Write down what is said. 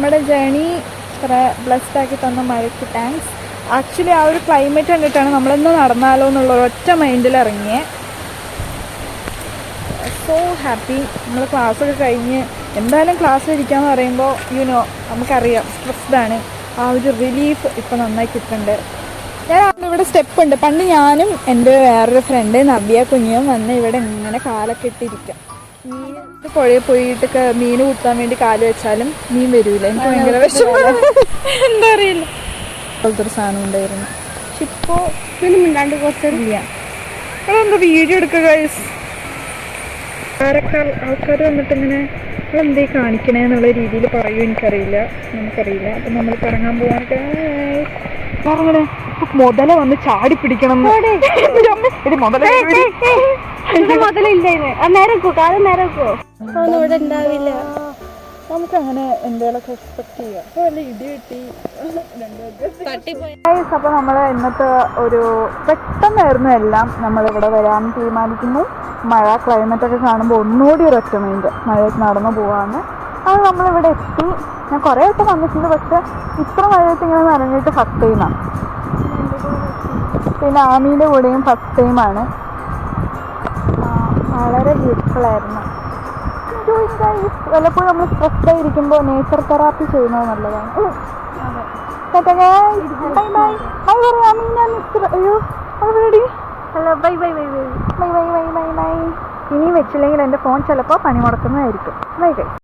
നമ്മുടെ ജേണി ഇത്ര ബ്ലെസ്ഡ് ആക്കി തന്ന മഴയ്ക്ക് താങ്ക്സ്. ആക്ച്വലി ആ ഒരു ക്ലൈമറ്റ് കണ്ടിട്ടാണ് നമ്മളിന്ന് നടന്നാലോ എന്നുള്ള ഒരൊറ്റ മൈൻഡിൽ ഇറങ്ങിയത്. So happy. നമ്മൾ ക്ലാസ്സൊക്കെ കഴിഞ്ഞ് എന്തായാലും ക്ലാസ്സിൽ ഇരിക്കാമെന്ന് പറയുമ്പോൾ നമുക്കറിയാം സ്ട്രെസ്ഡാണ്. ആ ഒരു റിലീഫ് ഇപ്പം നന്നായി കിട്ടുന്നുണ്ട്. ഇവിടെ സ്റ്റെപ്പ് ഉണ്ട്. പണ്ട് ഞാനും എൻ്റെ വേറൊരു ഫ്രണ്ട് നബിയ കുഞ്ഞും വന്ന് ഇവിടെ ഇങ്ങനെ കാലൊക്കെ ഇട്ടിരിക്കാം. മീൻ പുഴയിൽ പോയിട്ടൊക്കെ മീൻ കുത്താൻ വേണ്ടി കാല് വെച്ചാലും മീൻ വരൂല. എനിക്ക് ഭയങ്കര വിഷമം. എന്താ അറിയില്ല പോലത്തെ ഒരു സാധനം ഉണ്ടായിരുന്നു. പക്ഷെ ഇപ്പോൾ മിണ്ടാണ്ട് കുറച്ചില്ല. അതെന്താ വീഡിയോ എടുക്കുക ഗൈസ്. ആൾക്കാർ വന്നിട്ട് ഇങ്ങനെ നമ്മളെന്തേ കാണിക്കണേ എന്നുള്ള രീതിയിൽ പറയും. നമുക്കറിയില്ല. അപ്പം നമ്മൾ കറങ്ങാൻ പോകാനൊക്കെ അങ്ങനെ മുതല വന്ന് ചാടി പിടിക്കണം. നമുക്കങ്ങനെ എന്തെങ്കിലുമൊക്കെ എക്സ്പെക്ട് ചെയ്യാം. അപ്പോൾ വല്ല ഇടി കിട്ടി. അപ്പോൾ നമ്മൾ ഇന്നത്തെ ഒരു പെട്ടെന്നായിരുന്നു എല്ലാം. നമ്മളിവിടെ വരാൻ തീരുമാനിക്കുന്നു. മഴ ക്ലൈമറ്റൊക്കെ കാണുമ്പോൾ ഒന്നുകൂടി ഒരു ഒറ്റ മൈൻഡ് മഴയത്ത് നടന്നു പോവാന്ന്. അത് നമ്മളിവിടെ എത്തി. ഞാൻ കുറേ വട്ടം വന്നിട്ടുണ്ട്, പക്ഷെ ഇത്ര മഴയത്ത് ഇങ്ങനെ നനഞ്ഞിട്ട് ഫസ്റ്റ് ടൈമാണ്. പിന്നെ ആമീൻ്റെ കൂടെയും ഫസ്റ്റ് ടൈമാണ്. വളരെ ബ്യൂട്ടിഫുൾ ആയിരുന്നു. വല്ലപ്പോഴും നമ്മൾ സ്ട്രെസ്ഡ് ആയിരിക്കുമ്പോൾ നേച്ചർ തെറാപ്പി ചെയ്യുന്നത് നല്ലതാണ്. Hello bye bye bye bye bye bye bye bye bye. ഇനിയും വെച്ചില്ലെങ്കിൽ എൻ്റെ ഫോൺ ചിലപ്പോൾ പണി മുടക്കുന്നതായിരിക്കും. Bye bye.